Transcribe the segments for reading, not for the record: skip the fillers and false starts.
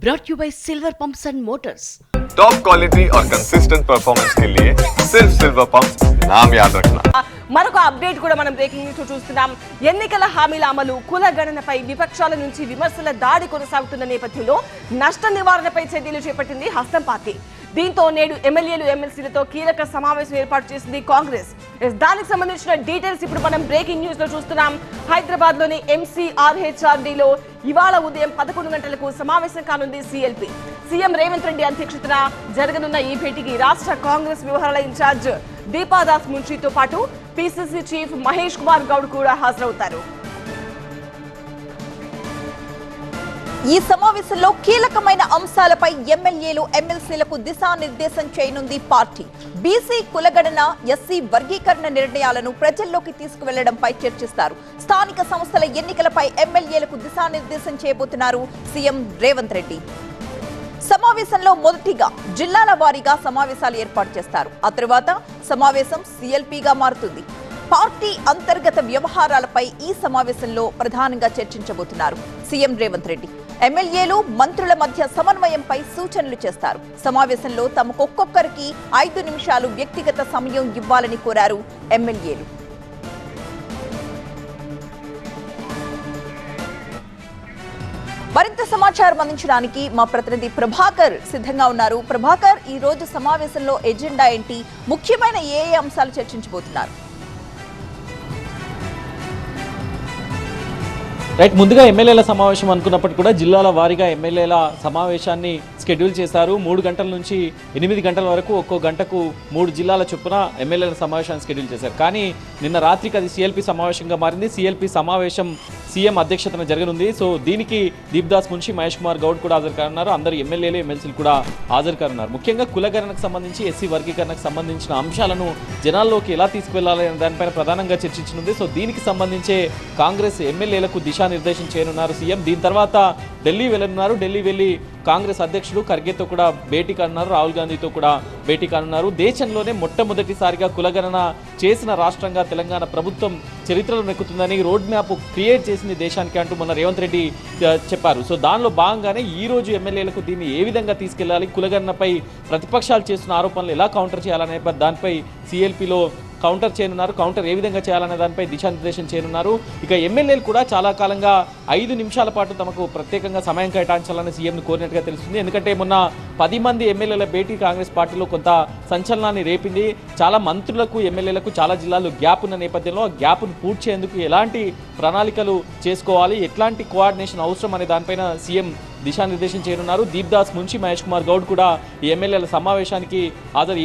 brought you by Silver Pumps and Motors. Top quality और consistent performance के लिए सिर्फ सिल्वर पंप्स नाम याद रखना। మరొక అప్డేట్ కూడా మనం బ్రేకింగ్ న్యూస్ చూస్తున్నాం. ఎన్నికల హామీల అమలు, కుల గణనపై విపక్షాల నుంచి విమర్శల దాడి కొనసాగుతున్న నేపథ్యంలో నష్ట నివారణపై చర్యలు చేపట్టింది హస్తం పార్టీ. దీంతో నేడు ఎమ్మెల్యేలు ఎమ్మెల్సీలతో కీలక సమావేశం ఏర్పాటు చేసింది కాంగ్రెస్. దానికి సంబంధించిన డీటెయిల్స్ ఇప్పుడు మనం బ్రేకింగ్ న్యూస్ లో చూస్తున్నాం. హైదరాబాద్ లోని MCRHRDలో ఇవాళ ఉదయం 11 గంటలకు సమావేశం కానుంది సిఎల్పి. సీఎం రేవంత్ రెడ్డి అధ్యక్షతన జరగనున్న ఈ భేటీకి రాష్ట్ర కాంగ్రెస్ వ్యవహారాల ఇన్ఛార్జ్ దీపాదాస్ మున్షితో పాటు పిసిసి చీఫ్ మహేష్ కుమార్ గౌడ్ కూడా హాజరవుతారు. ఈ సమావేశంలో కీలకమైన అంశాలపై ఎమ్మెల్యేలు ఎమ్మెల్సీలకు దిశానిర్దేశం చేయనుంది పార్టీ. బీసీ కులగణన, ఎస్సీ వర్గీకరణ నిర్ణయాలను ప్రజల్లోకి తీసుకువెళ్లడంపై చర్చిస్తారు. స్థానిక సంస్థల ఎన్నికలపై ఎమ్మెల్యేలకు దిశానిర్దేశం చేయబోతున్నారు సీఎం రేవంత్ రెడ్డి. సమావేశంలో మొదటిగా జిల్లాల వారీగా సమావేశాలు ఏర్పాటు చేస్తారు. ఆ తరువాత సమావేశం సిఎల్పిగా మారుతుంది. పార్టీ అంతర్గత వ్యవహారాలపై ఈ సమావేశంలో ప్రధానంగా చర్చించబోతున్నారు సీఎం రేవంత్ రెడ్డి. ఎమ్మెల్యేలు, మంత్రుల మధ్య సమన్వయంపై సూచనలు చేస్తారు. సమావేశంలో తమకొక్కొక్కరికి 5 నిమిషాలు వ్యక్తిగత సమయం ఇవ్వాలని కోరారు ఎమ్మెల్యేలు. మరింత సమాచారం అందించడానికి మా ప్రతినిధి ప్రభాకర్ సిద్ధంగా ఉన్నారు. ప్రభాకర్, ఈ రోజు సమావేశంలో ఎజెండా ఏంటి? ముఖ్యమైన ఏ అంశాలు చర్చించబోతున్నారు? రైట్, ముందుగా ఎమ్మెల్యేల సమావేశం అనుకున్నప్పటికీ కూడా జిల్లాల వారీగా ఎమ్మెల్యేల సమావేశాన్ని షెడ్యూల్ చేశారు. 3 గంటల నుంచి 8 గంటల వరకు ఒక్కో గంటకు 3 జిల్లాల చొప్పున ఎమ్మెల్యేల సమావేశాన్ని షెడ్యూల్ చేశారు. కానీ నిన్న రాత్రికి అది సిఎల్పి సమావేశంగా మారింది. సిఎల్పి సమావేశం సీఎం అధ్యక్షతన జరగనుంది. సో దీనికి దీప్దాస్ మున్షి, మహేష్ కుమార్ గౌడ్ కూడా హాజరు కానున్నారు. అందరు ఎమ్మెల్యేలు, ఎమ్మెల్సీలు కూడా హాజరు కానున్నారు. ముఖ్యంగా కులగణనకు సంబంధించి, ఎస్సీ వర్గీకరణకు సంబంధించిన అంశాలను జనాల్లోకి ఎలా తీసుకువెళ్లాలి అనే దానిపైన ప్రధానంగా చర్చించనుంది. సో దీనికి సంబంధించే కాంగ్రెస్ ఎమ్మెల్యేలకు దిశానిర్దేశం చేయనున్నారు సీఎం. దీని తర్వాత ఢిల్లీ వెళ్ళనున్నారు. ఢిల్లీ వెళ్ళి కాంగ్రెస్ అధ్యక్షుడు ఖర్గేతో కూడా భేటీ కానున్నారు. రాహుల్ గాంధీతో కూడా భేటీ కానున్నారు. దేశంలోనే మొట్టమొదటిసారిగా కులగణన చేసిన రాష్ట్రంగా తెలంగాణ ప్రభుత్వం చరిత్రలో నెక్కుతుందని రోడ్ మ్యాప్ క్రియేట్ చేసింది దేశానికి అంటూ మొన్న రేవంత్ రెడ్డి చెప్పారు. సో దానిలో భాగంగానే ఈ రోజు ఎమ్మెల్యేలకు దీన్ని ఏ విధంగా తీసుకెళ్లాలి, కులగణనపై ప్రతిపక్షాలు చేస్తున్న ఆరోపణలు ఎలా కౌంటర్ చేయాలనే దానిపై సిఎల్పిలో కౌంటర్ చేయనున్నారు. కౌంటర్ ఏ విధంగా చేయాలనే దానిపై దిశానిర్దేశం చేయనున్నారు. ఇక ఎమ్మెల్యేలు కూడా చాలా కాలంగా 5 నిమిషాల పాటు తమకు ప్రత్యేకంగా సమయం కేటాయించాలని సీఎంను కోరినట్టుగా తెలుస్తుంది. ఎందుకంటే మొన్న 10 మంది ఎమ్మెల్యేల భేటీ కాంగ్రెస్ పార్టీలో కొంత సంచలనాన్ని రేపింది. చాలా మంత్రులకు, ఎమ్మెల్యేలకు చాలా జిల్లాల్లో గ్యాప్ ఉన్న నేపథ్యంలో ఆ గ్యాప్ను పూర్తి చేసేందుకు ఎలాంటి ప్రణాళికలు చేసుకోవాలి, ఎట్లాంటి కోఆర్డినేషన్ అవసరం అనే దానిపైన సీఎం దిశానిర్దేశం చేయనున్నారు. దీప్దాస్ మున్షి, మహేష్ కుమార్ గౌడ్ కూడా ఈ ఎమ్మెల్యేల సమావేశానికి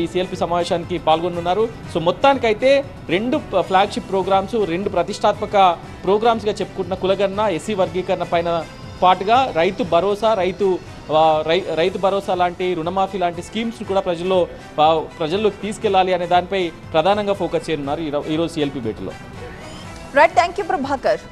ఈ సిఎల్పి సమావేశానికి పాల్గొనున్నారు. సో మొత్తానికైతే 2 ఫ్లాగ్షిప్ ప్రోగ్రామ్స్, 2 ప్రతిష్టాత్మక ప్రోగ్రామ్స్గా చెప్పుకుంటున్న కులగణన, ఎస్సీ వర్గీకరణ పైన పాటుగా రైతు భరోసా లాంటి, రుణమాఫీ లాంటి స్కీమ్స్ కూడా ప్రజల్లోకి తీసుకెళ్లాలి అనే దానిపై ప్రధానంగా ఫోకస్ చేయనున్నారు ఈరోజు సిఎల్పి భేటీలో. Right, thank you Prabhakar.